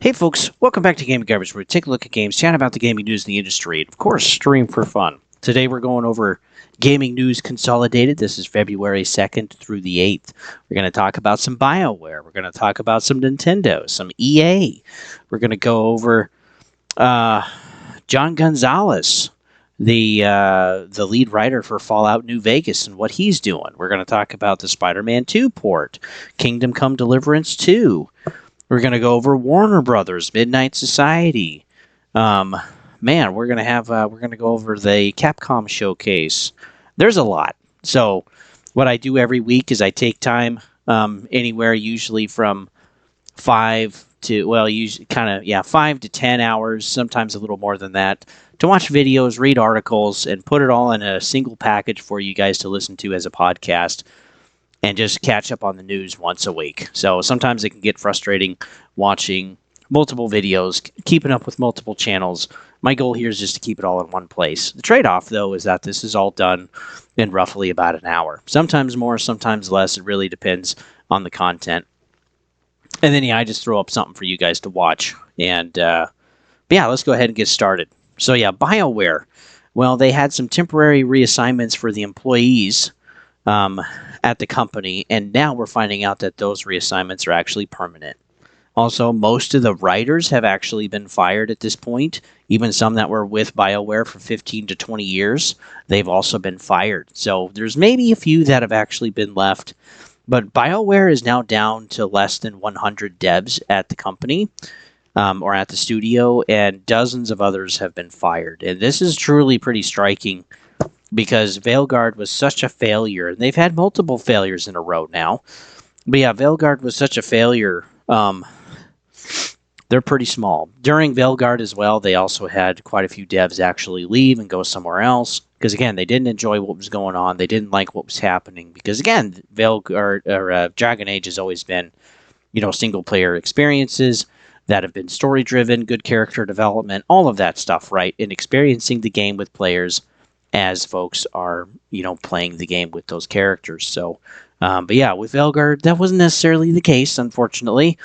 Hey folks, welcome back to Gaming Garbage, where we take a look at games, chat about the gaming news in the industry, and of course, stream for fun. Today we're going over gaming news consolidated. This is February 2nd through the 8th. We're going to talk about some Bioware. We're going to talk about some Nintendo, some EA. We're going to go over John Gonzalez, the lead writer for Fallout New Vegas, and what he's doing. We're going to talk about the Spiderman 2 port, Kingdom Come Deliverance 2. We're going to go over Warner Brothers, Midnight Society. We're going to go over the Capcom showcase. There's a lot. So what I do every week is I take time anywhere usually from 5 to 10 hours, sometimes a little more than that, to watch videos, read articles, and put it all in a single package for you guys to listen to as a podcast. And just catch up on the news once a week. So sometimes it can get frustrating watching multiple videos, keeping up with multiple channels. My goal here is just to keep it all in one place. The trade-off, though, is that this is all done in roughly about an hour. Sometimes more, sometimes less. It really depends on the content. And then, I just throw up something for you guys to watch. And, let's go ahead and get started. So, Bioware. Well, they had some temporary reassignments for the employees at the company, and now we're finding out that those reassignments are actually permanent. Also, most of the writers have actually been fired at this point. Even some that were with BioWare for 15 to 20 years, they've also been fired. So there's maybe a few that have actually been left, but BioWare is now down to less than 100 devs at the company or at the studio, and dozens of others have been fired. And this is truly pretty striking, because Veilguard was such a failure, and they've had multiple failures in a row now. But Veilguard was such a failure. They're pretty small. During Veilguard as well, they also had quite a few devs actually leave and go somewhere else, because again, they didn't enjoy what was going on. They didn't like what was happening, because again, Veilguard or Dragon Age has always been, single player experiences that have been story driven, good character development, all of that stuff, right? And experiencing the game with players as folks are, playing the game with those characters. So, with Veilguard, that wasn't necessarily the case, unfortunately.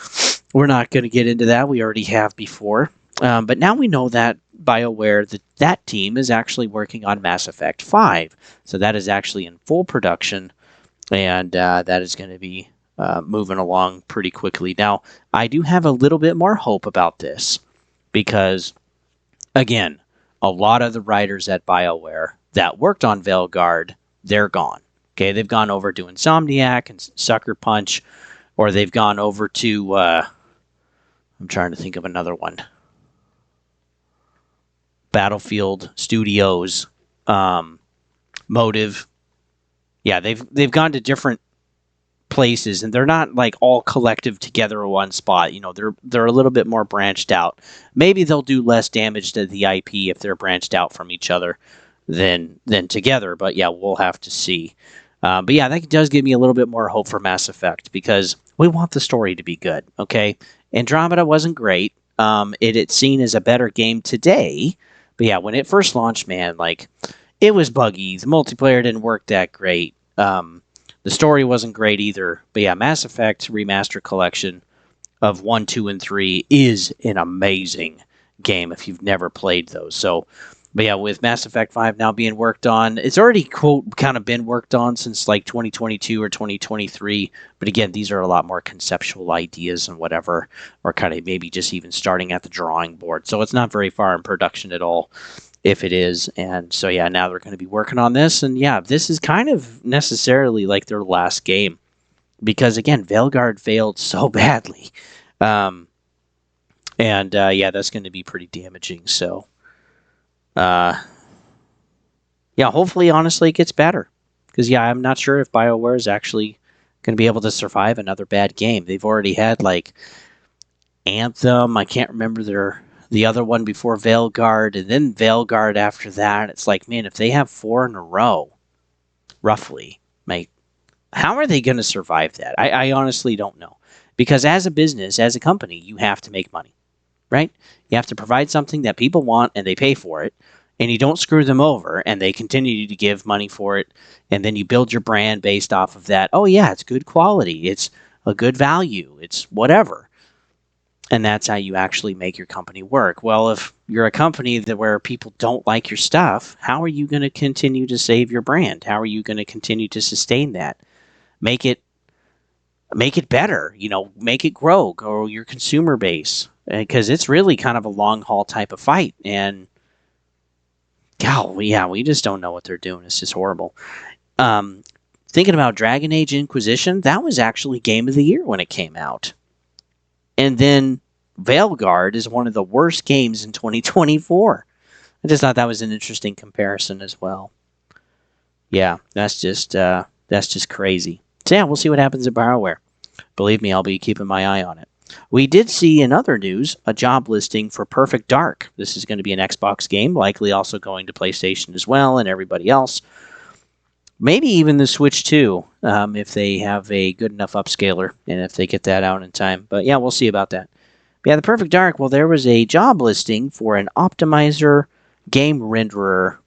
We're not going to get into that. We already have before. But now we know that BioWare, that team is actually working on Mass Effect 5. So that is actually in full production, and that is going to be moving along pretty quickly. Now, I do have a little bit more hope about this, because, again, a lot of the writers at BioWare that worked on Veilguard, they're gone. Okay, they've gone over to Insomniac and Sucker Punch, or they've gone over to, I'm trying to think of another one, Battlefield Studios, Motive. Yeah, they've gone to different places, and they're not like all collective together in one spot. They're a little bit more branched out. Maybe they'll do less damage to the IP if they're branched out from each other than together. But we'll have to see. That does give me a little bit more hope for Mass Effect, because we want the story to be good. Okay, Andromeda wasn't great. It's seen as a better game today, but when it first launched, man, it was buggy. The multiplayer didn't work that great. The story wasn't great either. But Mass Effect Remaster Collection of 1, 2, and 3 is an amazing game if you've never played those. So, with Mass Effect 5 now being worked on, it's already, quote, kind of been worked on since 2022 or 2023. But again, these are a lot more conceptual ideas and whatever, or kind of maybe just even starting at the drawing board. So it's not very far in production at all, if it is. And so now they're going to be working on this, and this is kind of necessarily like their last game, because again, Veilguard failed so badly, that's going to be pretty damaging. So hopefully, honestly, it gets better, because I'm not sure if BioWare is actually going to be able to survive another bad game. They've already had Anthem, I can't remember the other one before Veilguard, and then Veilguard after that. It's man, if they have 4 in a row, roughly, how are they going to survive that? I honestly don't know. Because as a business, as a company, you have to make money, right? You have to provide something that people want, and they pay for it, and you don't screw them over, and they continue to give money for it, and then you build your brand based off of that. Oh, yeah, it's good quality. It's a good value. It's whatever. And that's how you actually make your company work. Well, if you're a company that where people don't like your stuff, how are you going to continue to save your brand? How are you going to continue to sustain that? Make it better, make it grow your consumer base, because it's really kind of a long haul type of fight. And yeah, we just don't know what they're doing. It's just horrible. Um, Thinking about Dragon Age Inquisition, that was actually Game of the Year when it came out. And then Veilguard is one of the worst games in 2024. I just thought that was an interesting comparison as well. Yeah, that's just crazy. So yeah, we'll see what happens at Bioware. Believe me, I'll be keeping my eye on it. We did see in other news a job listing for Perfect Dark. This is going to be an Xbox game, likely also going to PlayStation as well, and everybody else. Maybe even the Switch too, if they have a good enough upscaler and if they get that out in time. But yeah, we'll see about that. But yeah, the Perfect Dark, well, there was a job listing for an optimizer game renderer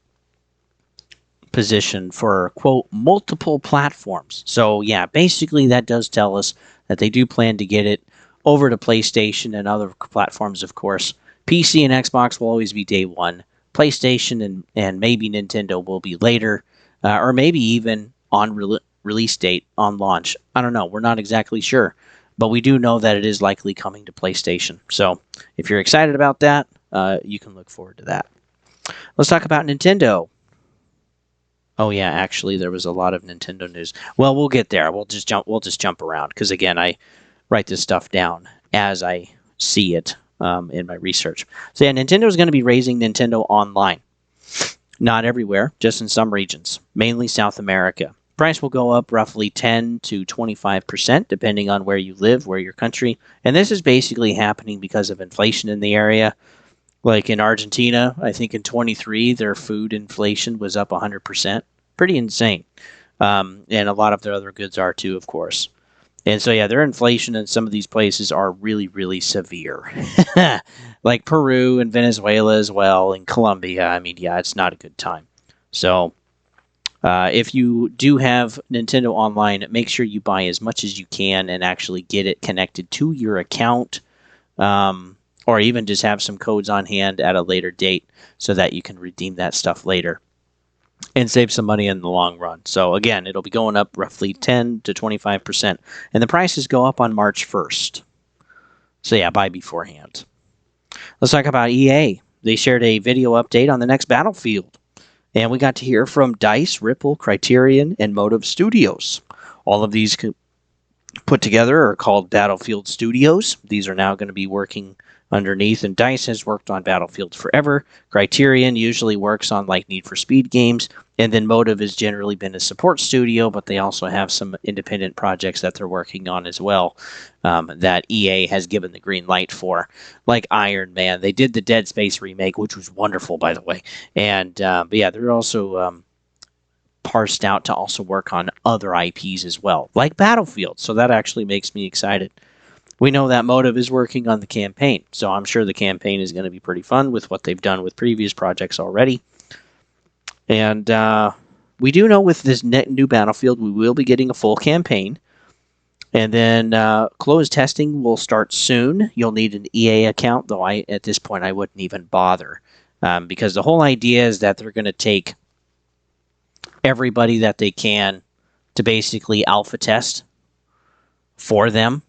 position for, quote, multiple platforms. So yeah, basically that does tell us that they do plan to get it over to PlayStation and other platforms, of course. PC and Xbox will always be day one. PlayStation and maybe Nintendo will be later, or maybe even on release date, on launch. I don't know. We're not exactly sure. But we do know that it is likely coming to PlayStation. So if you're excited about that, you can look forward to that. Let's talk about Nintendo. Oh yeah, actually, there was a lot of Nintendo news. Well, we'll get there. We'll just jump around because again, I write this stuff down as I see it in my research. So yeah, Nintendo is going to be raising Nintendo Online. Not everywhere, just in some regions, mainly South America. Price will go up roughly 10 to 25%, depending on where you live, where your country. And this is basically happening because of inflation in the area. Like in Argentina, I think in 23, their food inflation was up 100%. Pretty insane. And a lot of their other goods are too, of course. And so, yeah, their inflation in some of these places are really, really severe. Like Peru and Venezuela as well, and Colombia. I mean, yeah, it's not a good time. So, if you do have Nintendo Online, make sure you buy as much as you can and actually get it connected to your account. Or even just have some codes on hand at a later date so that you can redeem that stuff later and save some money in the long run. So again, it'll be going up roughly 10 to 25%, and the prices go up on March 1st. So yeah, buy beforehand. Let's talk about EA. They shared a video update on the next Battlefield, and we got to hear from DICE, Ripple, Criterion, and Motive Studios. All of these put together are called Battlefield Studios. These are now going to be working underneath, and DICE has worked on Battlefield forever. Criterion usually works on like Need for Speed games, and then Motive has generally been a support studio, but they also have some independent projects that they're working on as well, that EA has given the green light for, like Iron Man. They did the Dead Space remake, which was wonderful, by the way, and but yeah, they're also parsed out to also work on other IPs as well, like Battlefield, so that actually makes me excited. We know that Motive is working on the campaign, so I'm sure the campaign is going to be pretty fun with what they've done with previous projects already. And we do know with this new Battlefield, we will be getting a full campaign. And then closed testing will start soon. You'll need an EA account, though at this point I wouldn't even bother. Because the whole idea is that they're going to take everybody that they can to basically alpha test for them,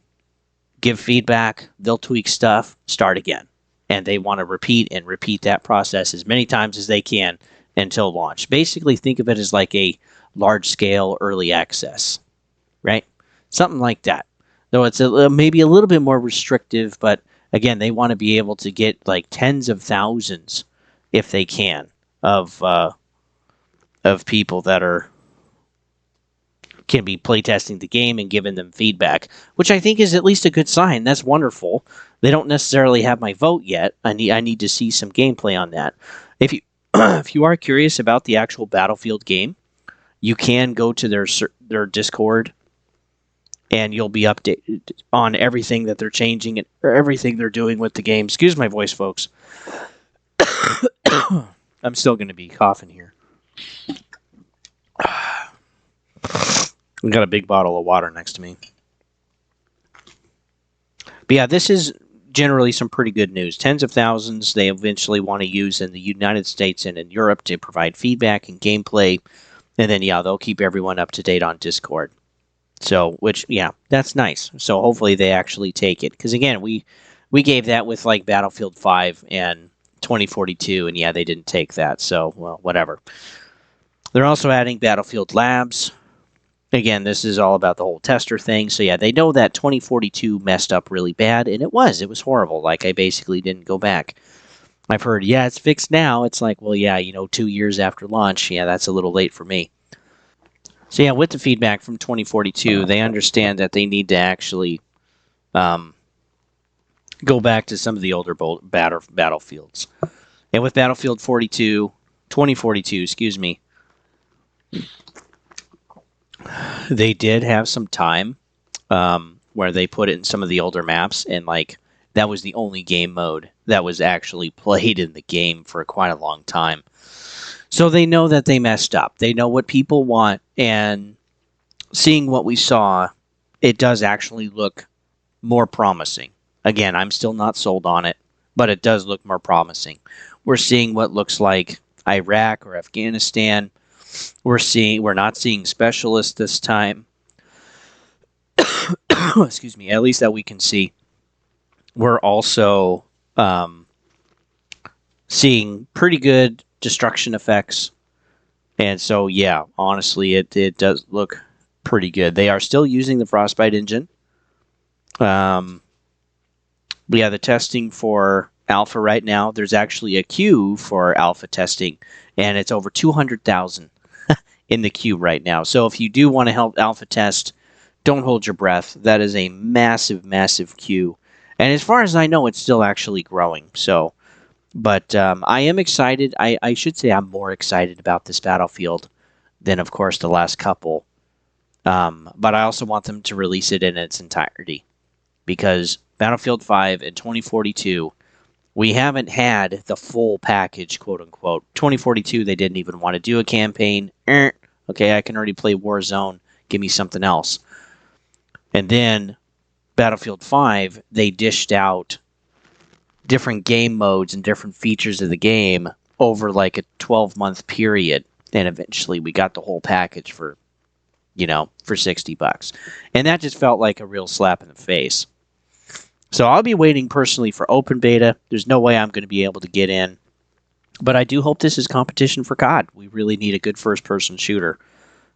give feedback, they'll tweak stuff, start again. And they want to repeat that process as many times as they can until launch. Basically, think of it as like a large-scale early access, right? Something like that. Though it's maybe a little bit more restrictive, but again, they want to be able to get like tens of thousands, if they can, of people that can be playtesting the game and giving them feedback, which I think is at least a good sign. That's wonderful. They don't necessarily have my vote yet. I need to see some gameplay on that. If you if you are curious about the actual Battlefield game, you can go to their Discord, and you'll be updated on everything that they're changing and everything they're doing with the game. Excuse my voice, folks. I'm still going to be coughing here. We got a big bottle of water next to me. But yeah, this is generally some pretty good news. Tens of thousands they eventually want to use in the United States and in Europe to provide feedback and gameplay. And then, yeah, they'll keep everyone up to date on Discord. So, which, yeah, that's nice. So hopefully they actually take it. Because, again, we gave that with, like, Battlefield 5 and 2042, and, yeah, they didn't take that. So, well, whatever. They're also adding Battlefield Labs. Again, this is all about the whole tester thing. So, yeah, they know that 2042 messed up really bad, and it was. It was horrible. Like, I basically didn't go back. I've heard, yeah, it's fixed now. It's like, well, yeah, 2 years after launch, yeah, that's a little late for me. So, yeah, with the feedback from 2042, they understand that they need to actually go back to some of the older battlefields. And with Battlefield 2042, excuse me, they did have some time where they put it in some of the older maps, and like that was the only game mode that was actually played in the game for quite a long time. So they know that they messed up. They know what people want, and seeing what we saw, it does actually look more promising. Again, I'm still not sold on it, but it does look more promising. We're seeing what looks like Iraq or Afghanistan. We're not seeing specialists this time. Excuse me, at least that we can see. We're also seeing pretty good destruction effects. And so, yeah, honestly, it does look pretty good. They are still using the Frostbite engine. Yeah, the testing for alpha right now, there's actually a queue for alpha testing, and it's over 200,000 in the queue right now. So if you do want to help alpha test, don't hold your breath. That is a massive, massive queue. And as far as I know, it's still actually growing. So, but I am excited. I should say I'm more excited about this Battlefield than, of course, the last couple. But I also want them to release it in its entirety, because Battlefield 5 and 2042, we haven't had the full package, quote unquote. 2042, they didn't even want to do a campaign. Okay, I can already play Warzone. Give me something else. And then Battlefield 5, they dished out different game modes and different features of the game over like a 12-month period. And eventually we got the whole package for $60. And that just felt like a real slap in the face. So I'll be waiting personally for open beta. There's no way I'm going to be able to get in. But I do hope this is competition for COD. We really need a good first-person shooter.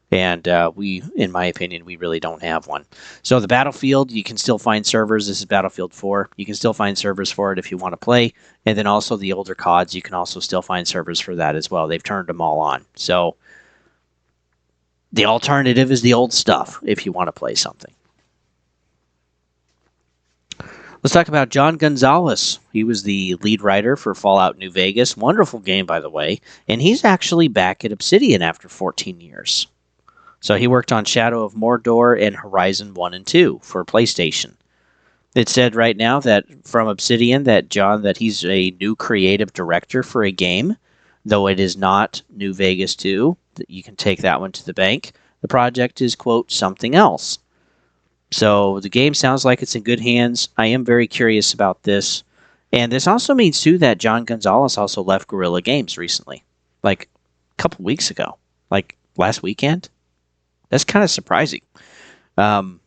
And in my opinion, we really don't have one. So the Battlefield, you can still find servers. This is Battlefield 4. You can still find servers for it if you want to play. And then also the older CODs, you can also still find servers for that as well. They've turned them all on. So the alternative is the old stuff if you want to play something. Let's talk about John Gonzalez. He was the lead writer for Fallout New Vegas. Wonderful game, by the way. And he's actually back at Obsidian after 14 years. So he worked on Shadow of Mordor and Horizon 1 and 2 for PlayStation. It said right now that from Obsidian that he's a new creative director for a game, though it is not New Vegas 2. You can take that one to the bank. The project is, quote, something else. So the game sounds like it's in good hands. I am very curious about this. And this also means, too, that John Gonzalez also left Guerrilla Games recently. Like a couple weeks ago. Like last weekend. That's kind of surprising. And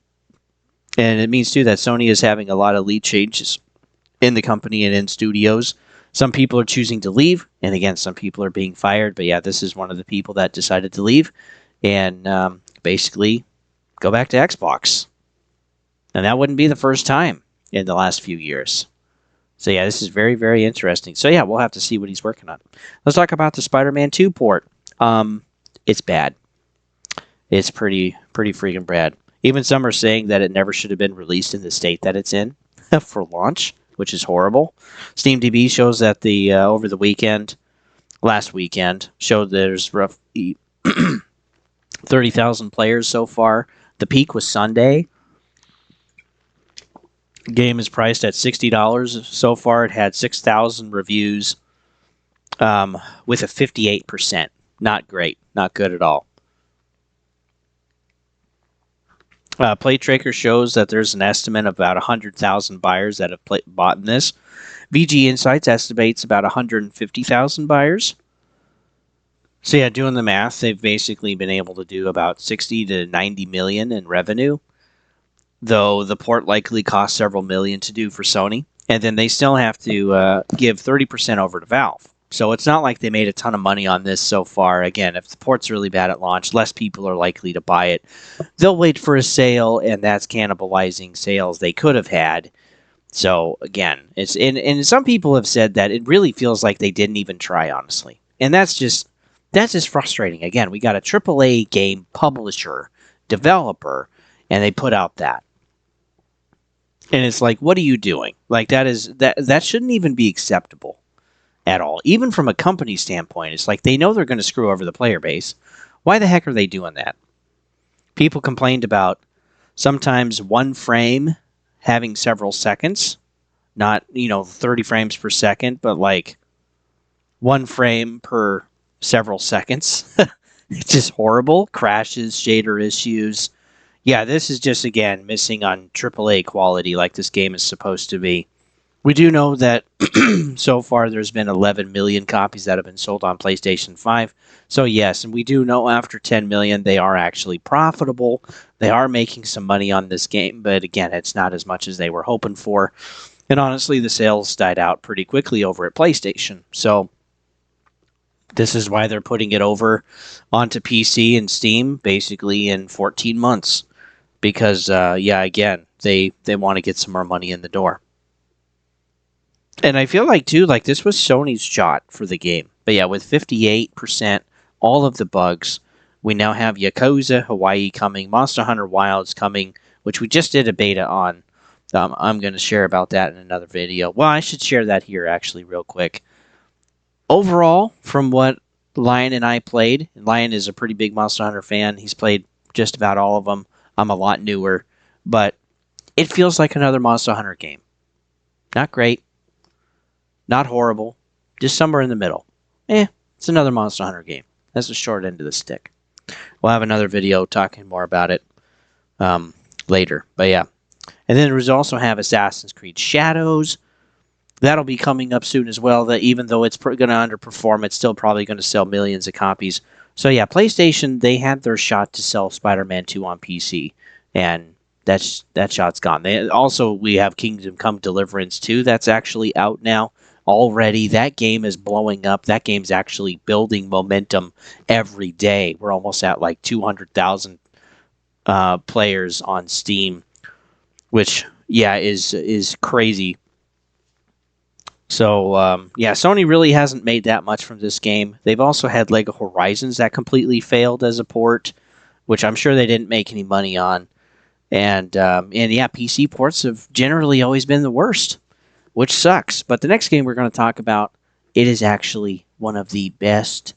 it means, too, that Sony is having a lot of lead changes in the company and in studios. Some people are choosing to leave. And again, some people are being fired. But yeah, this is one of the people that decided to leave. And basically go back to Xbox. And that wouldn't be the first time in the last few years. So yeah, this is very, very interesting. So yeah, we'll have to see what he's working on. Let's talk about the Spider-Man 2 port. It's bad. It's pretty freaking bad. Even some are saying that it never should have been released in the state that it's in for launch, which is horrible. SteamDB shows that over the last weekend, showed there's roughly 30,000 players so far. The peak was Sunday. Game is priced at $60. So far, it had 6,000 reviews with a 58%. Not great. Not good at all. PlayTracker shows that there's an estimate of about 100,000 buyers that have bought in this. VG Insights estimates about 150,000 buyers. So yeah, doing the math, they've basically been able to do about 60 to 90 million in revenue, though the port likely cost several million to do for Sony. And then they still have to give 30% over to Valve. So it's not like they made a ton of money on this so far. Again, if the port's really bad at launch, less people are likely to buy it. They'll wait for a sale, and that's cannibalizing sales they could have had. So again, and some people have said that it really feels like they didn't even try, honestly. And that's just frustrating. Again, we got a AAA game publisher, developer, and they put out that. And it's like, what are you doing? Like that shouldn't even be acceptable at all. Even from a company standpoint, it's like they know they're going to screw over the player base. Why the heck are they doing that? People complained about sometimes one frame having several seconds, not 30 frames per second, but like one frame per several seconds. It's just horrible. Crashes, shader issues. Yeah, this is just, again, missing on AAA quality like this game is supposed to be. We do know that so far there's been 11 million copies that have been sold on PlayStation 5. So yes, and we do know after 10 million they are actually profitable. They are making some money on this game, but again, it's not as much as they were hoping for. And honestly, the sales died out pretty quickly over at PlayStation. So this is why they're putting it over onto PC and Steam basically in 14 months. Because, again, they want to get some more money in the door. And I feel like, too, like this was Sony's shot for the game. But yeah, with 58%, all of the bugs, we now have Yakuza Hawaii coming, Monster Hunter Wilds coming, which we just did a beta on. I'm going to share about that in another video. Well, I should share that here, actually, real quick. Overall, from what Lion and I played, and Lion is a pretty big Monster Hunter fan. He's played just about all of them. I'm a lot newer, but it feels like another Monster Hunter game. Not great, not horrible, just somewhere in the middle. It's another Monster Hunter game. That's the short end of the stick. We'll have another video talking more about it later, but yeah. And then we also have Assassin's Creed Shadows. That'll be coming up soon as well. That even though it's going to underperform, it's still probably going to sell millions of copies. So yeah, PlayStation, they had their shot to sell Spider-Man 2 on PC, and that shot's gone. We have Kingdom Come Deliverance 2 that's actually out now already. That game is blowing up. That game's actually building momentum every day. We're almost at like 200,000 players on Steam, which is crazy. So, Sony really hasn't made that much from this game. They've also had Lego Horizons that completely failed as a port, which I'm sure they didn't make any money on. And PC ports have generally always been the worst, which sucks. But the next game we're going to talk about, it is actually one of the best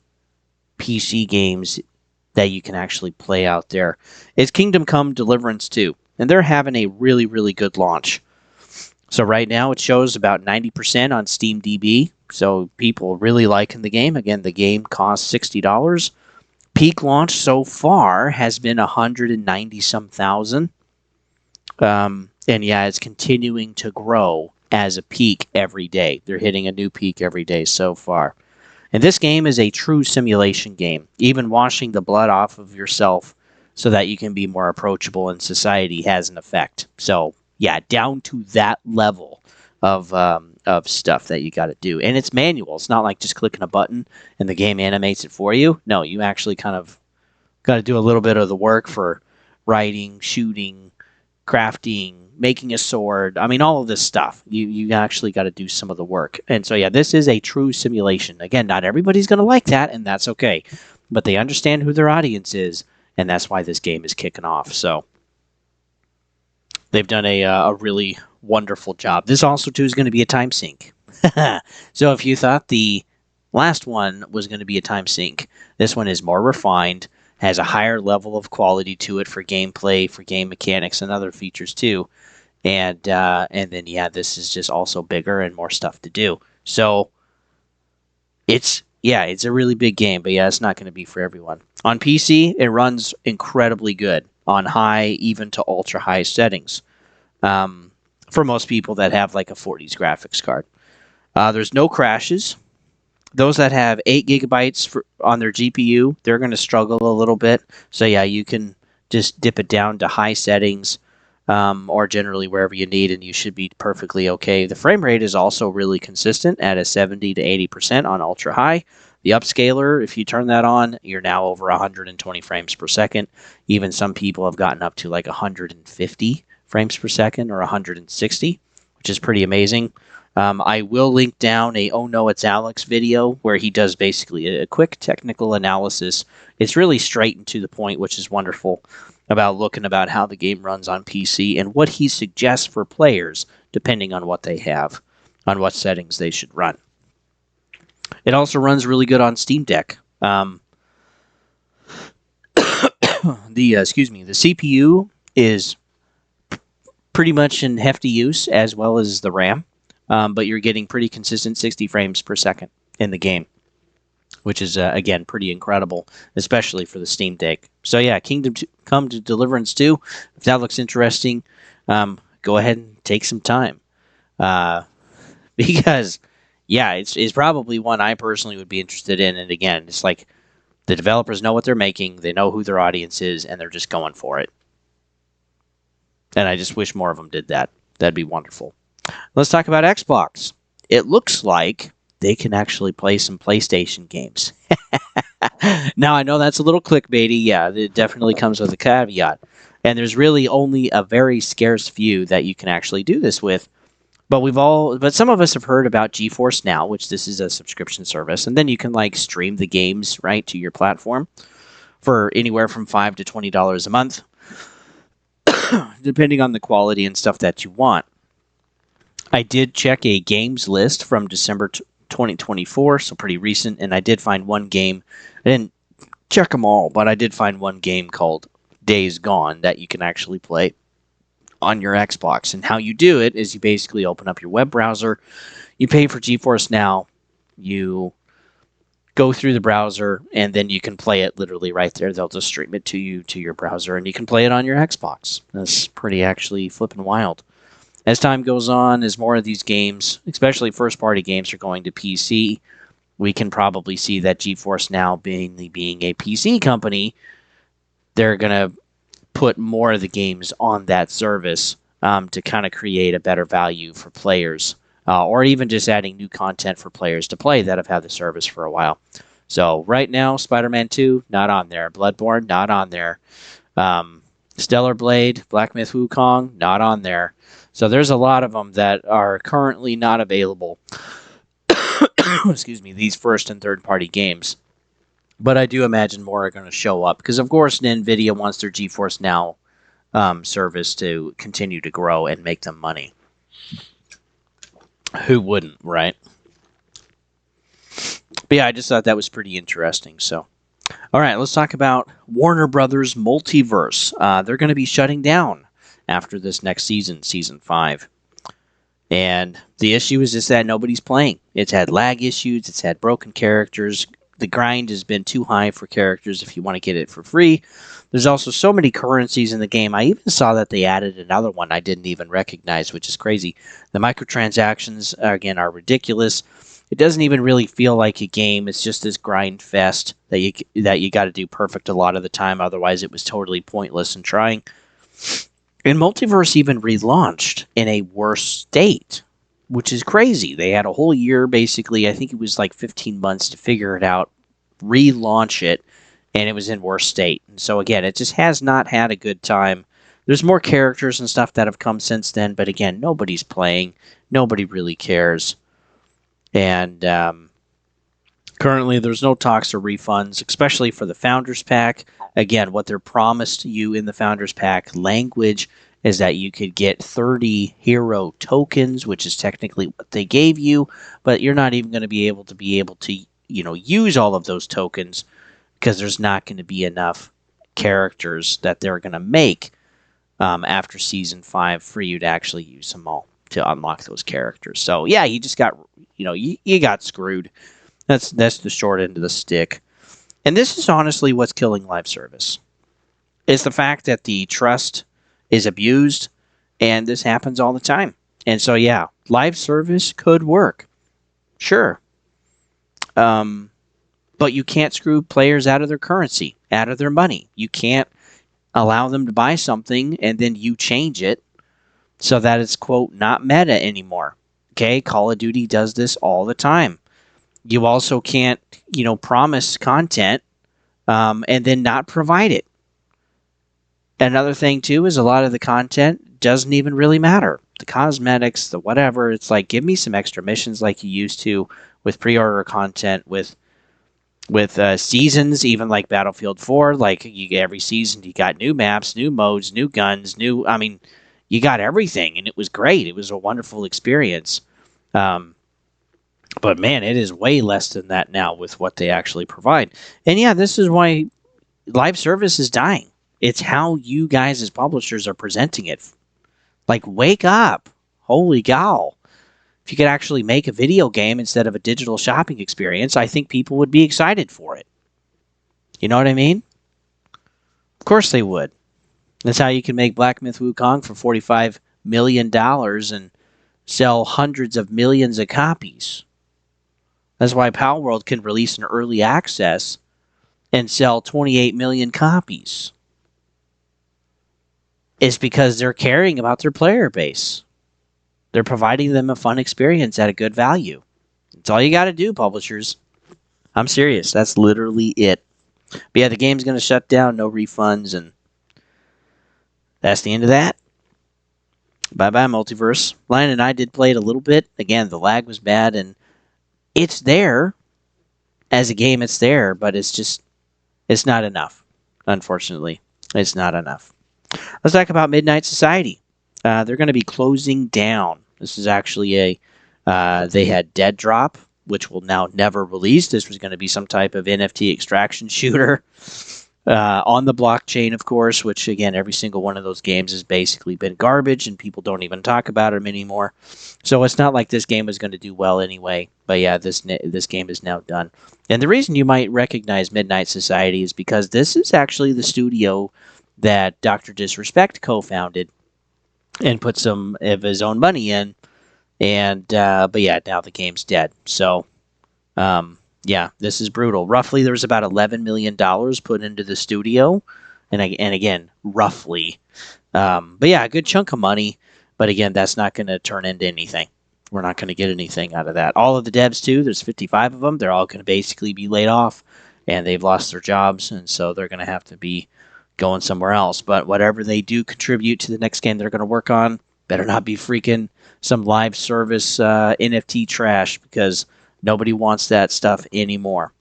PC games that you can actually play out there. It's Kingdom Come Deliverance 2, and they're having a really, really good launch. So right now it shows about 90% on SteamDB. So people really liking the game. Again, the game costs $60. Peak launch so far has been 190-some thousand. It's continuing to grow as a peak every day. They're hitting a new peak every day so far. And this game is a true simulation game. Even washing the blood off of yourself so that you can be more approachable in society has an effect. So down to that level of stuff that you got to do. And it's manual. It's not like just clicking a button and the game animates it for you. No, you actually kind of got to do a little bit of the work for writing, shooting, crafting, making a sword. I mean, all of this stuff. You actually got to do some of the work. And so, this is a true simulation. Again, not everybody's going to like that, and that's okay. But they understand who their audience is, and that's why this game is kicking off. So they've done a really wonderful job. This also, too, is going to be a time sink. So if you thought the last one was going to be a time sink, this one is more refined, has a higher level of quality to it for gameplay, for game mechanics, and other features, too. And then, this is just also bigger and more stuff to do. So it's a really big game, but it's not going to be for everyone. On PC, it runs incredibly good. on high, even to ultra high settings. For most people that have like a 40s graphics card. There's no crashes. Those that have 8 gigabytes on their GPU, they're going to struggle a little bit. So yeah, you can just dip it down to high settings, or generally wherever you need, and you should be perfectly okay. The frame rate is also really consistent at a 70 to 80% on ultra high. The upscaler, if you turn that on, you're now over 120 frames per second. Even some people have gotten up to like 150 frames per second or 160, which is pretty amazing. I will link down a Oh No It's Alex video where he does basically a quick technical analysis. It's really straight and to the point, which is wonderful, about how the game runs on PC and what he suggests for players depending on what they have, on what settings they should run. It also runs really good on Steam Deck. The CPU is pretty much in hefty use, as well as the RAM. But you're getting pretty consistent 60 frames per second in the game, which is, again, pretty incredible, especially for the Steam Deck. So yeah, Come to Deliverance 2, if that looks interesting, go ahead and take some time. Because, yeah, it's probably one I personally would be interested in. And again, it's like the developers know what they're making, they know who their audience is, and they're just going for it. And I just wish more of them did that. That'd be wonderful. Let's talk about Xbox. It looks like they can actually play some PlayStation games. Now, I know that's a little clickbaity. Yeah, it definitely comes with a caveat. And there's really only a very scarce few that you can actually do this with. But some of us have heard about GeForce Now, which this is a subscription service, and then you can like stream the games right to your platform for anywhere from $5 to $20 a month, depending on the quality and stuff that you want. I did check a games list from December 2024, so pretty recent, and I did find one game. I didn't check them all, but I did find one game called Days Gone that you can actually play on your Xbox. And how you do it is you basically open up your web browser, you pay for GeForce Now, you go through the browser, and then you can play it literally right there. They'll just stream it to you to your browser, and you can play it on your Xbox. That's pretty actually flipping wild. As time goes on, as more of these games, especially first-party games, are going to PC, we can probably see that GeForce Now, being a PC company, they're going to put more of the games on that service to kind of create a better value for players, or even just adding new content for players to play that have had the service for a while. So right now, Spider-Man 2, not on there. Bloodborne, not on there. Stellar Blade, Black Myth Wukong, not on there. So there's a lot of them that are currently not available. Excuse me, these first and third party games. But I do imagine more are going to show up because, of course, NVIDIA wants their GeForce Now service to continue to grow and make them money. Who wouldn't, right? But yeah, I just thought that was pretty interesting. So, all right, let's talk about Warner Brothers Multiverse. They're going to be shutting down after this next season, Season 5. And the issue is just that nobody's playing. It's had lag issues. It's had broken characters. The grind has been too high for characters if you want to get it for free. There's also so many currencies in the game. I even saw that they added another one I didn't even recognize, which is crazy. The microtransactions, again, are ridiculous. It doesn't even really feel like a game. It's just this grind fest that you got to do perfect a lot of the time. Otherwise, it was totally pointless in trying. And Multiverse even relaunched in a worse state, which is crazy. They had a whole year, basically. I think it was like 15 months to figure it out, relaunch it, and it was in worse state. And so, again, it just has not had a good time. There's more characters and stuff that have come since then, but again, nobody's playing. Nobody really cares. And currently, there's no talks or refunds, especially for the Founders Pack. Again, what they're promised you in the Founders Pack language is that you could get 30 hero tokens, which is technically what they gave you, but you're not even going to be able to use all of those tokens because there's not going to be enough characters that they're going to make after Season 5 for you to actually use them all to unlock those characters. So, yeah, you just got, you got screwed. That's the short end of the stick. And this is honestly what's killing live service. It's the fact that the trust is abused, and this happens all the time. And so, yeah, live service could work, sure, um, but you can't screw players out of their currency, out of their money. You can't allow them to buy something and then you change it so that it's, quote, not meta anymore. Okay, Call of Duty does this all the time. You also can't, promise content and then not provide it. Another thing, too, is a lot of the content doesn't even really matter. The cosmetics, the whatever, it's like, give me some extra missions like you used to with pre-order content, with seasons, even like Battlefield 4. Like, every season, you got new maps, new modes, new guns, you got everything, and it was great. It was a wonderful experience. But, man, it is way less than that now with what they actually provide. And, yeah, this is why live service is dying. It's how you guys as publishers are presenting it. Like, wake up. Holy cow. If you could actually make a video game instead of a digital shopping experience, I think people would be excited for it. You know what I mean? Of course they would. That's how you can make Black Myth Wukong for $45 million and sell hundreds of millions of copies. That's why Palworld can release an early access and sell 28 million copies. It's because they're caring about their player base. They're providing them a fun experience at a good value. That's all you got to do, publishers. I'm serious. That's literally it. But yeah, the game's going to shut down, no refunds, and that's the end of that. Bye-bye, Multiverse. Lion and I did play it a little bit. Again, the lag was bad, and it's there. As a game, it's there, but it's not enough. Unfortunately, it's not enough. Let's talk about Midnight Society. They're going to be closing down. This is actually they had Dead Drop, which will now never release. This was going to be some type of NFT extraction shooter on the blockchain, of course, which, again, every single one of those games has basically been garbage, and people don't even talk about them anymore. So it's not like this game was going to do well anyway. But yeah, this game is now done. And the reason you might recognize Midnight Society is because this is actually the studio that Dr. Disrespect co-founded and put some of his own money in. And but yeah, now the game's dead. So yeah, this is brutal. Roughly, there's about $11 million put into the studio, and again, roughly. But yeah, a good chunk of money. But again, that's not going to turn into anything. We're not going to get anything out of that. All of the devs too. There's 55 of them. They're all going to basically be laid off, and they've lost their jobs, and so they're going to have to be going somewhere else. But whatever they do contribute to the next game they're going to work on, better not be freaking some live service NFT trash, because nobody wants that stuff anymore.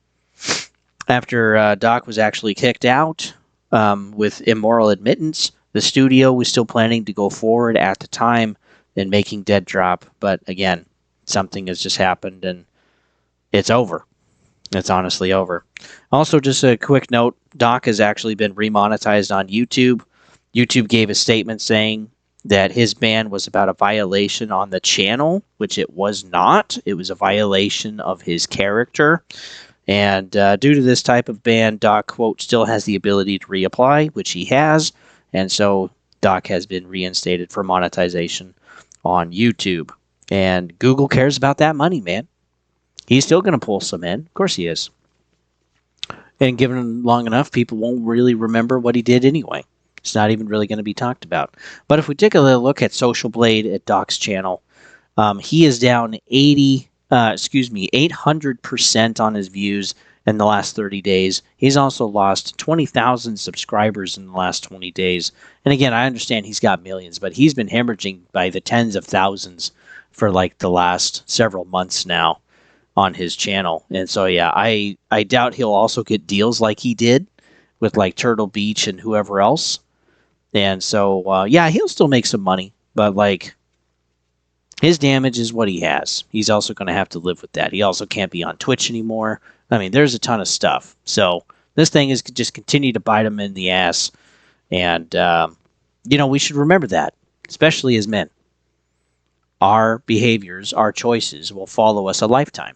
After Doc was actually kicked out with immoral admittance, the studio was still planning to go forward at the time in making Dead Drop. But again, something has just happened and it's over. It's honestly over. Also, just a quick note, Doc has actually been remonetized on YouTube. YouTube gave a statement saying that his ban was about a violation on the channel, which it was not. It was a violation of his character. And due to this type of ban, Doc, quote, still has the ability to reapply, which he has. And so Doc has been reinstated for monetization on YouTube. And Google cares about that money, man. He's still going to pull some in. Of course he is. And given him long enough, people won't really remember what he did anyway. It's not even really going to be talked about. But if we take a look at Social Blade at Doc's channel, he is down 800% on his views in the last 30 days. He's also lost 20,000 subscribers in the last 20 days. And again, I understand he's got millions, but he's been hemorrhaging by the tens of thousands for like the last several months now on his channel. And so, yeah, I doubt he'll also get deals like he did with like Turtle Beach and whoever else. And so, yeah, he'll still make some money, but like his damage is what he has. He's also going to have to live with that. He also can't be on Twitch anymore. I mean, there's a ton of stuff. So this thing is just continue to bite him in the ass. And, we should remember that, especially as men. Our behaviors, our choices will follow us a lifetime.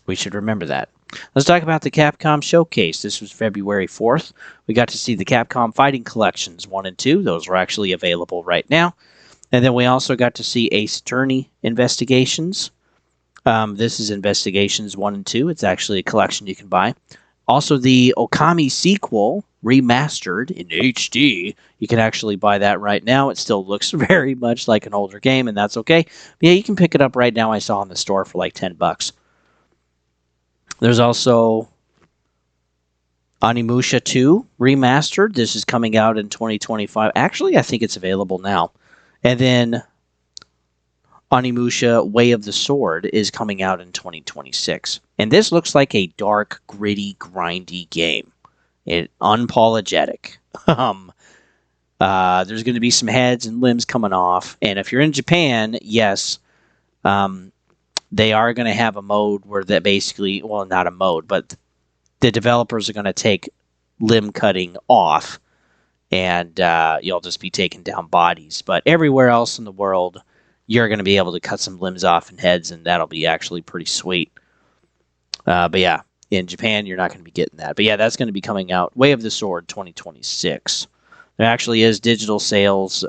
We should remember that. Let's talk about the Capcom Showcase. This was February 4th. We got to see the Capcom Fighting Collections 1 and 2. Those are actually available right now. And then we also got to see Ace Attorney Investigations. This is Investigations 1 and 2. It's actually a collection you can buy. Also, the Okami sequel, remastered in HD. You can actually buy that right now. It still looks very much like an older game, and that's okay. But yeah, you can pick it up right now. I saw in the store for like $10. There's also Onimusha 2 remastered. This is coming out in 2025. Actually, I think it's available now. And then Onimusha Way of the Sword is coming out in 2026. And this looks like a dark, gritty, grindy game. Unapologetic. There's going to be some heads and limbs coming off. And if you're in Japan, yes, they are going to have a mode where that basically, well, not a mode, but the developers are going to take limb cutting off, and you'll just be taking down bodies. But everywhere else in the world, you're going to be able to cut some limbs off and heads, and that'll be actually pretty sweet. But yeah, in Japan, you're not going to be getting that. But yeah, that's going to be coming out. Way of the Sword 2026. There actually is digital sales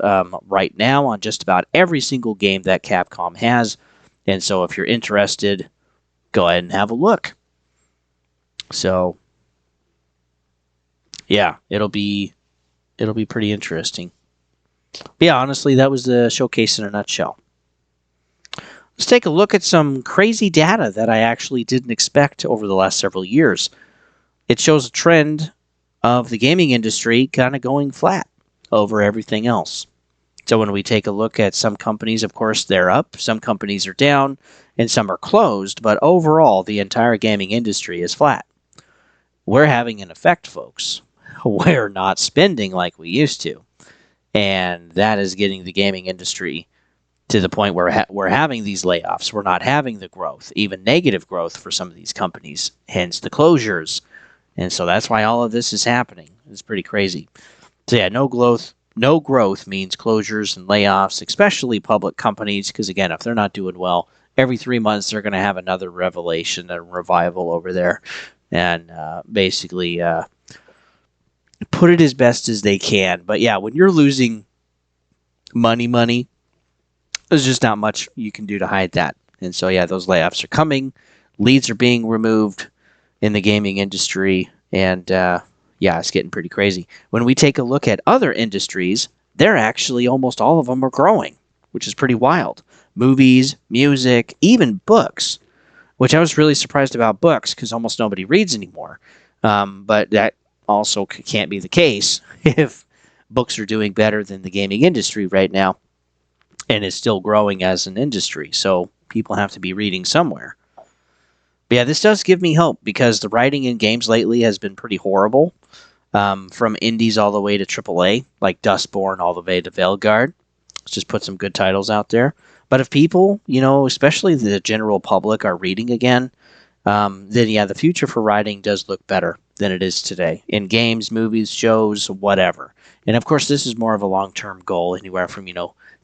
right now on just about every single game that Capcom has. And so if you're interested, go ahead and have a look. So, yeah, it'll be pretty interesting. But yeah, honestly, that was the showcase in a nutshell. Let's take a look at some crazy data that I actually didn't expect over the last several years. It shows a trend of the gaming industry kind of going flat over everything else. So when we take a look at some companies, of course, they're up, some companies are down, and some are closed, but overall, the entire gaming industry is flat. We're having an effect, folks. We're not spending like we used to, and that is getting the gaming industry to the point where we're having these layoffs. We're not having the growth, even negative growth for some of these companies, hence the closures. And so that's why all of this is happening. It's pretty crazy. So yeah, no growth means closures and layoffs, especially public companies, because again, if they're not doing well, every 3 months they're going to have another revelation and revival over there, and basically put it as best as they can. But yeah, when you're losing money, there's just not much you can do to hide that. And so yeah, those layoffs are coming, leads are being removed in the gaming industry, and yeah, it's getting pretty crazy. When we take a look at other industries, they're actually almost all of them are growing, which is pretty wild. Movies, music, even books, which I was really surprised about books because almost nobody reads anymore. But that also can't be the case if books are doing better than the gaming industry right now and is still growing as an industry. So people have to be reading somewhere. But yeah, this does give me hope because the writing in games lately has been pretty horrible. From indies all the way to AAA, like Dustborn all the way to Veilguard. Let's just put some good titles out there. But if people, especially the general public, are reading again, then yeah, the future for writing does look better than it is today. In games, movies, shows, whatever. And of course, this is more of a long-term goal, anywhere from,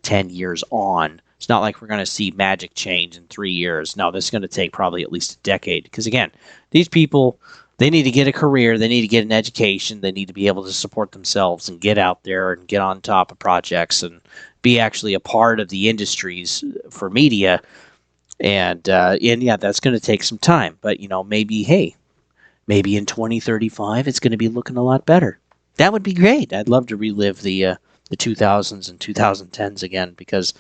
10 years on. It's not like we're going to see magic change in 3 years. No, this is going to take probably at least a decade. Because again, these people, they need to get a career, they need to get an education, they need to be able to support themselves and get out there and get on top of projects and be actually a part of the industries for media. And yeah, that's going to take some time. But, maybe in 2035, it's going to be looking a lot better. That would be great. I'd love to relive the 2000s and 2010s again, because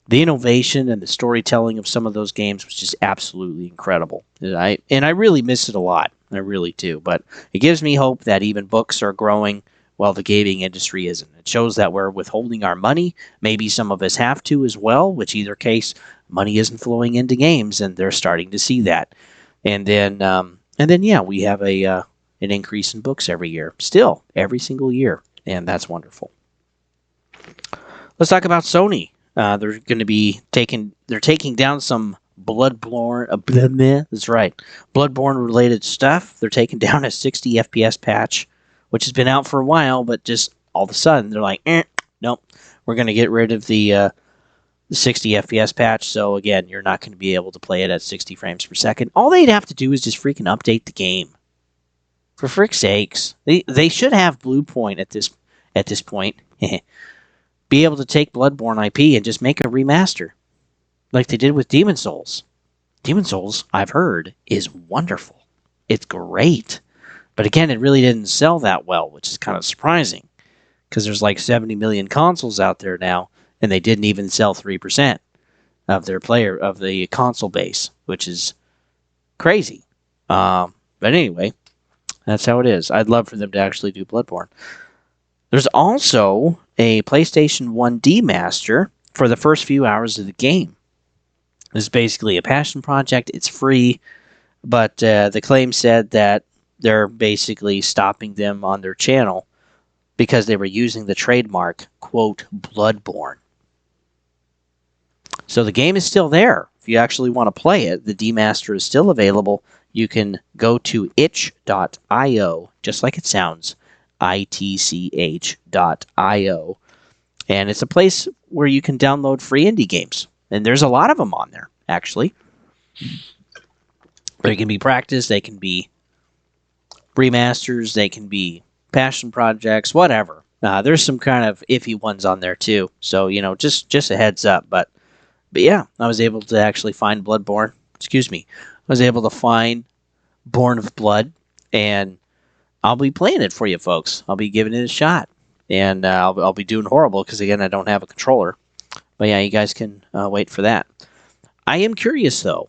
the innovation and the storytelling of some of those games was just absolutely incredible. And I really miss it a lot. I really do. But it gives me hope that even books are growing while the gaming industry isn't. It shows that we're withholding our money. Maybe some of us have to as well, which either case, money isn't flowing into games, and they're starting to see that. And then yeah, we have an increase in books every year. Still, every single year. And that's wonderful. Let's talk about Sony. They're going to be taking down some Bloodborne. That's right, Bloodborne related stuff. They're taking down a 60 FPS patch, which has been out for a while, but just all of a sudden they're like, nope, we're going to get rid of the the 60 FPS patch. So again, you're not going to be able to play it at 60 frames per second. All they'd have to do is just freaking update the game. For frick's sakes, they should have Bluepoint at this point be able to take Bloodborne IP and just make a remaster, like they did with Demon Souls. Demon Souls, I've heard, is wonderful. It's great. But again, it really didn't sell that well, which is kind of surprising, because there's like 70 million consoles out there now, and they didn't even sell 3% of the console base, which is crazy. But anyway, that's how it is. I'd love for them to actually do Bloodborne. There's also a PlayStation 1 demaster for the first few hours of the game. This is basically a passion project. It's free, but the claim said that they're basically stopping them on their channel because they were using the trademark, quote, Bloodborne. So the game is still there. If you actually want to play it, the demaster is still available. You can go to itch.io, just like it sounds, itch.io. And it's a place where you can download free indie games. And there's a lot of them on there, actually. They can be practice, they can be remasters, they can be passion projects, whatever. There's some kind of iffy ones on there too. So, just a heads up. But yeah, I was able to actually find Bloodborne. Excuse me. I was able to find Born of Blood, and I'll be playing it for you folks. I'll be giving it a shot. And I'll be doing horrible because, again, I don't have a controller. But yeah, you guys can wait for that. I am curious, though.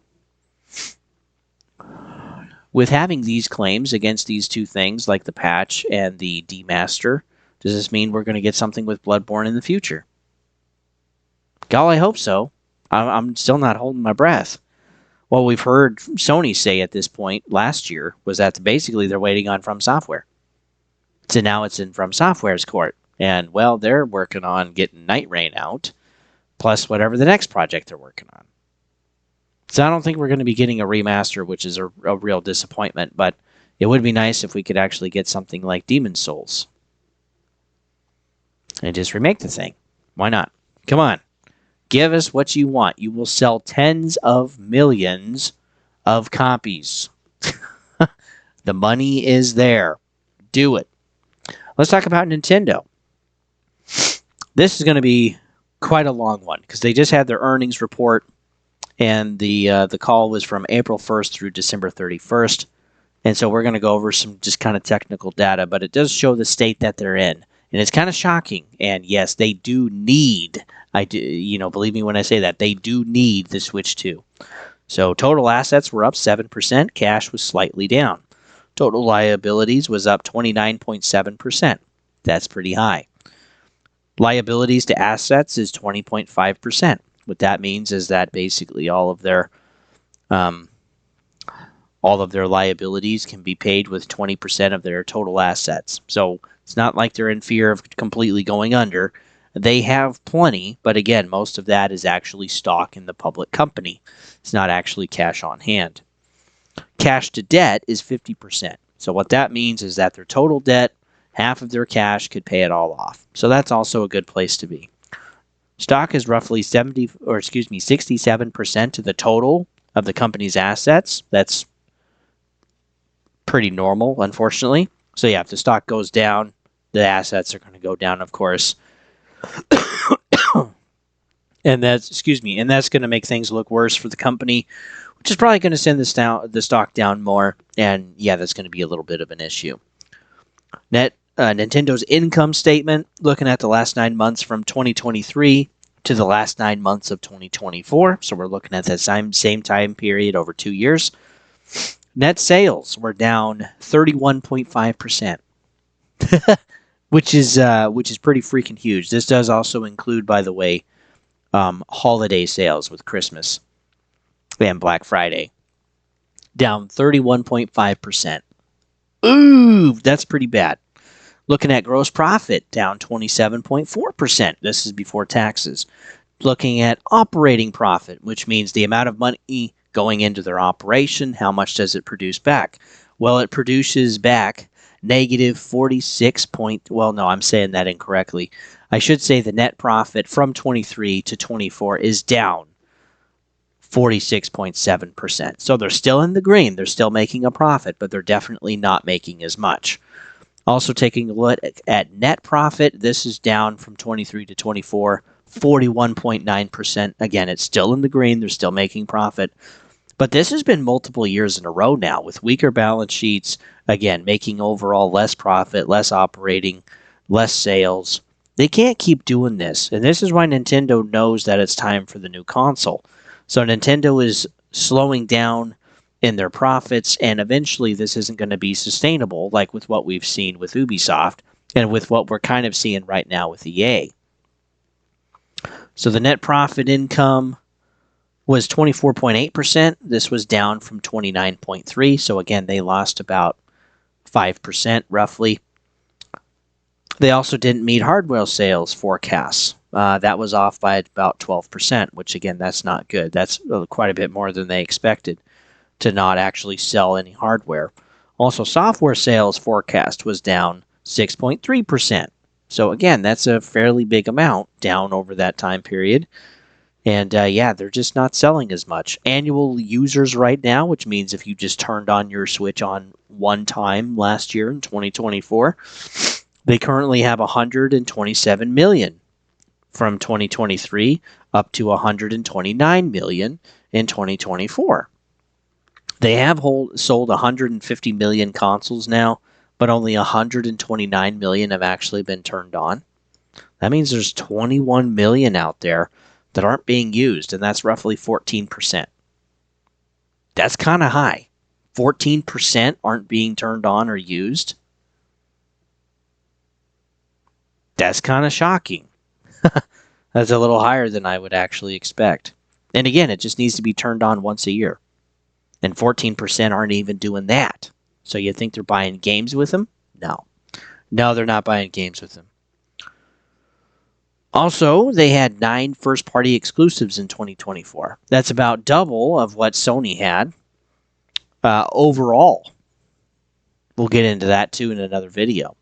With having these claims against these two things, like the patch and the demaster, does this mean we're going to get something with Bloodborne in the future? God, I hope so. I'm still not holding my breath. What we've heard Sony say at this point last year was that basically they're waiting on From Software. So now it's in From Software's court. And, well, they're working on getting Night Rain out, plus whatever the next project they're working on. So I don't think we're going to be getting a remaster, which is a real disappointment. But it would be nice if we could actually get something like Demon Souls. And just remake the thing. Why not? Come on. Give us what you want. You will sell tens of millions of copies. The money is there. Do it. Let's talk about Nintendo. This is going to be quite a long one because they just had their earnings report, and the call was from April 1st through December 31st. And so we're going to go over some just kind of technical data, but it does show the state that they're in. And it's kind of shocking. And yes, they do need, believe me when I say that, they do need the Switch 2. So total assets were up 7%. Cash was slightly down. Total liabilities was up 29.7%. That's pretty high. Liabilities to assets is 20.5%. What that means is that basically all of their liabilities can be paid with 20% of their total assets. So it's not like they're in fear of completely going under. They have plenty, but again, most of that is actually stock in the public company. It's not actually cash on hand. Cash to debt is 50%. So what that means is that their total debt, half of their cash could pay it all off. So that's also a good place to be. Stock is roughly 67% of the total of the company's assets. That's pretty normal, unfortunately. So yeah, if the stock goes down, the assets are going to go down, of course. and that's going to make things look worse for the company, which is probably going to send the stock down more. And yeah, that's going to be a little bit of an issue. Nintendo's income statement, looking at the last 9 months from 2023 to the last 9 months of 2024. So we're looking at that same time period over 2 years. Net sales were down 31.5%, which is pretty freaking huge. This does also include, by the way, holiday sales with Christmas and Black Friday, down 31.5%. Ooh, that's pretty bad. Looking at gross profit, down 27.4%. This is before taxes. Looking at operating profit, which means the amount of money going into their operation, how much does it produce back? Well, it produces back negative 46 point. Well, no, I'm saying that incorrectly. I should say the net profit from 23 to 24 is down 46.7%. So they're still in the green. They're still making a profit, but they're definitely not making as much. Also taking a look at net profit, this is down from 23 to 24, 41.9%. Again, it's still in the green. They're still making profit. But this has been multiple years in a row now with weaker balance sheets, again, making overall less profit, less operating, less sales. They can't keep doing this. And this is why Nintendo knows that it's time for the new console. So Nintendo is slowing down in their profits, and eventually this isn't going to be sustainable, like with what we've seen with Ubisoft and with what we're kind of seeing right now with EA. So the net profit income was 24.8%. This was down from 29.3%. So again, they lost about 5% roughly. They also didn't meet hardware sales forecasts. That was off by about 12%, which again, that's not good. That's quite a bit more than they expected to not actually sell any hardware. Also, software sales forecast was down 6.3%. So again, that's a fairly big amount down over that time period. And yeah, they're just not selling as much. Annual users right now, which means if you just turned on your Switch on one time last year in 2024, they currently have 127 million from 2023 up to 129 million in 2024. They have sold 150 million consoles now, but only 129 million have actually been turned on. That means there's 21 million out there that aren't being used, and that's roughly 14%. That's kind of high. 14% aren't being turned on or used. That's kind of shocking. That's a little higher than I would actually expect. And again, it just needs to be turned on once a year. And 14% aren't even doing that. So you think they're buying games with them? No. No, they're not buying games with them. Also, they had 9 first-party exclusives in 2024. That's about double of what Sony had overall. We'll get into that, too, in another video.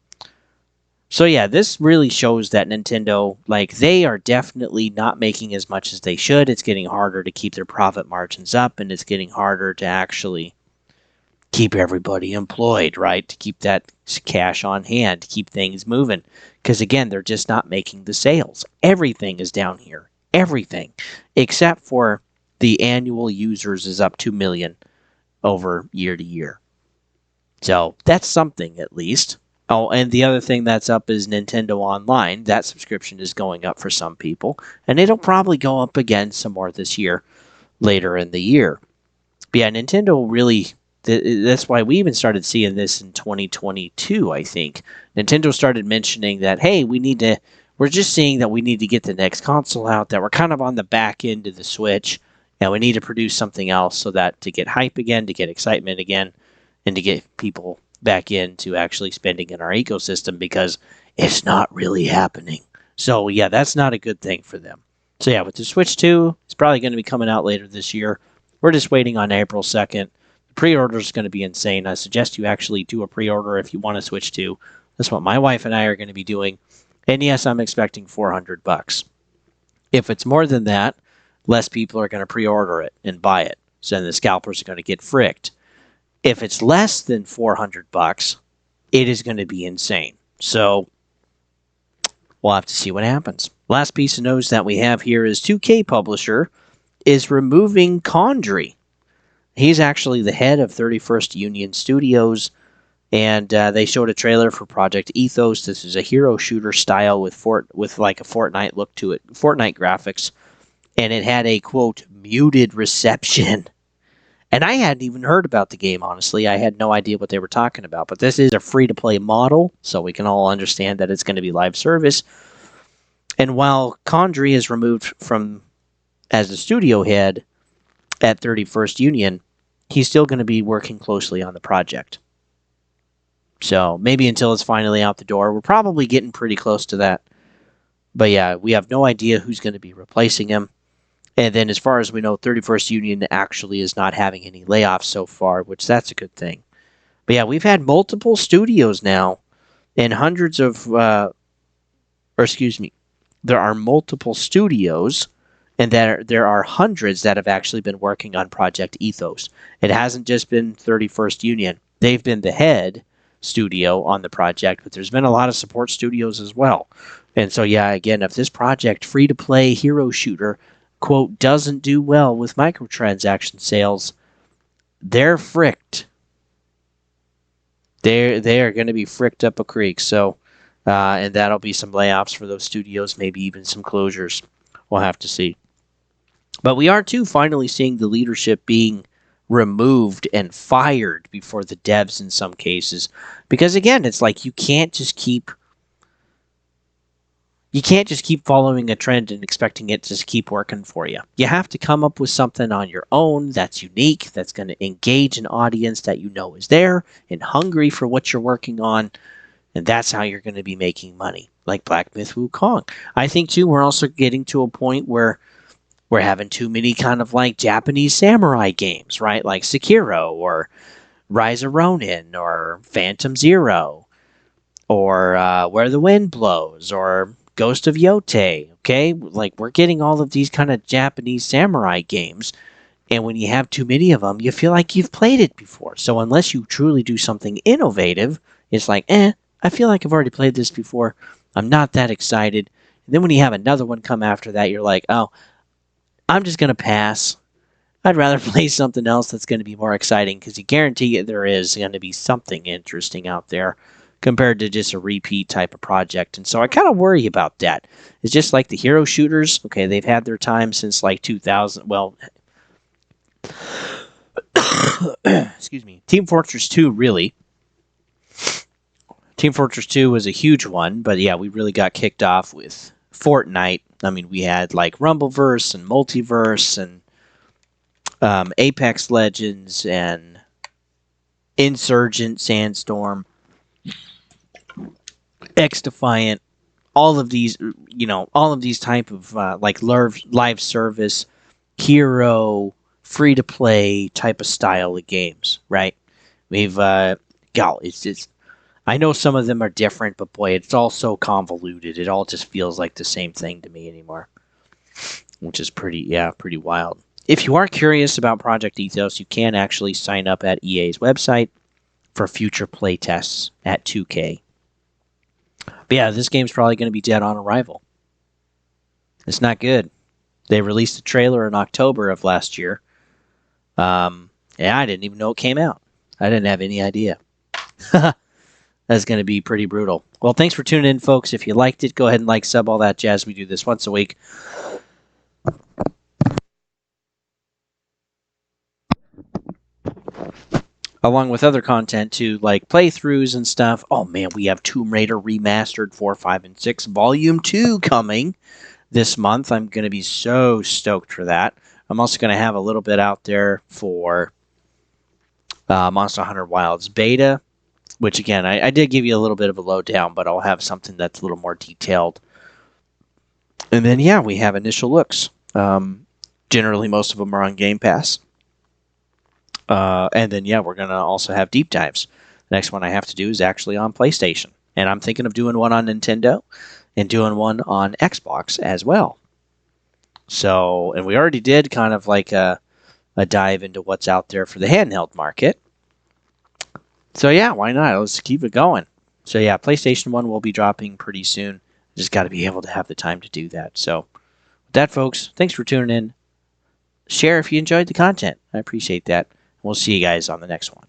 So, yeah, this really shows that Nintendo, they are definitely not making as much as they should. It's getting harder to keep their profit margins up, and it's getting harder to actually keep everybody employed, right? To keep that cash on hand, to keep things moving. Because, again, they're just not making the sales. Everything is down here. Everything. Except for the annual users is up 2 million over year to year. So, that's something, at least. Oh, and the other thing that's up is Nintendo Online. That subscription is going up for some people. And it'll probably go up again some more this year, later in the year. But yeah, Nintendo really... That's why we even started seeing this in 2022, I think. Nintendo started mentioning that, hey, we're just seeing that we need to get the next console out, that we're kind of on the back end of the Switch, and we need to produce something else so that to get hype again, to get excitement again, and to get people back into actually spending in our ecosystem because it's not really happening. So, yeah, that's not a good thing for them. So, yeah, with the Switch 2, it's probably going to be coming out later this year. We're just waiting on April 2nd. Pre-order is going to be insane. I suggest you actually do a pre-order if you want to Switch 2. That's what my wife and I are going to be doing. And yes, I'm expecting $400. If it's more than that, less people are going to pre-order it and buy it. So then the scalpers are going to get fricked. If it's less than $400, it is going to be insane. So we'll have to see what happens. Last piece of news that we have here is 2K Publisher is removing Condry. He's actually the head of 31st Union Studios, and they showed a trailer for Project Ethos. This is a hero shooter style with like a Fortnite look to it, Fortnite graphics, and it had a, quote, muted reception. And I hadn't even heard about the game, honestly. I had no idea what they were talking about, but this is a free-to-play model, so we can all understand that it's going to be live service. And while Condry is removed as the studio head at 31st Union, he's still going to be working closely on the project. So maybe until it's finally out the door. We're probably getting pretty close to that. But yeah, we have no idea who's going to be replacing him. And then as far as we know, 31st Union actually is not having any layoffs so far, which that's a good thing. But yeah, we've had multiple studios now and hundreds of, or excuse me, there are multiple studios and there are hundreds that have actually been working on Project Ethos. It hasn't just been 31st Union. They've been the head studio on the project, but there's been a lot of support studios as well. And so, yeah, again, if this project, free to play hero shooter, quote, doesn't do well with microtransaction sales, they're fricked. They are going to be fricked up a creek. So, and that'll be some layoffs for those studios, maybe even some closures. We'll have to see. But we are too finally seeing the leadership being removed and fired before the devs in some cases, because again, it's like you can't just keep following a trend and expecting it to just keep working for you. You have to come up with something on your own that's unique, that's going to engage an audience that you know is there and hungry for what you're working on, and that's how you're going to be making money, like Black Myth Wukong. I think, too, we're also getting to a point where we're having too many kind of like Japanese samurai games, right? Like Sekiro or Rise of Ronin or Phantom Zero or Where the Wind Blows or Ghost of Yote, okay? Like, we're getting all of these kind of Japanese samurai games, and when you have too many of them, you feel like you've played it before. So unless you truly do something innovative, it's like, I feel like I've already played this before. I'm not that excited. And then when you have another one come after that, you're like, oh, I'm just going to pass. I'd rather play something else that's going to be more exciting, because you guarantee there is going to be something interesting out there compared to just a repeat type of project. And so I kind of worry about that. It's just like the hero shooters. Okay, they've had their time since like 2000. Well, excuse me. Team Fortress 2, really. Team Fortress 2 was a huge one, but yeah, we really got kicked off with Fortnite. I mean, we had like Rumbleverse and Multiverse and Apex Legends and Insurgent, Sandstorm, X Defiant, all of these, all of these type of like live service, hero, free to play type of style of games, right? We've it's I know some of them are different, but boy, it's all so convoluted. It all just feels like the same thing to me anymore, which is pretty wild. If you are curious about Project Ethos, you can actually sign up at EA's website for future playtests at 2K. But yeah, this game's probably going to be dead on arrival. It's not good. They released a trailer in October of last year. I didn't even know it came out. I didn't have any idea. That's going to be pretty brutal. Well, thanks for tuning in, folks. If you liked it, go ahead and like, sub, all that jazz. We do this once a week. Along with other content too, like playthroughs and stuff. Oh man, we have Tomb Raider Remastered 4, 5, and 6 Volume 2 coming this month. I'm going to be so stoked for that. I'm also going to have a little bit out there for Monster Hunter Wilds Beta, which again, I did give you a little bit of a lowdown, but I'll have something that's a little more detailed. And then, yeah, we have initial looks. Generally, most of them are on Game Pass. And then, yeah, we're going to also have deep dives. The next one I have to do is actually on PlayStation. And I'm thinking of doing one on Nintendo and doing one on Xbox as well. So, and we already did kind of like a dive into what's out there for the handheld market. So, yeah, why not? Let's keep it going. So, yeah, PlayStation 1 will be dropping pretty soon. Just got to be able to have the time to do that. So, with that, folks, thanks for tuning in. Share if you enjoyed the content. I appreciate that. We'll see you guys on the next one.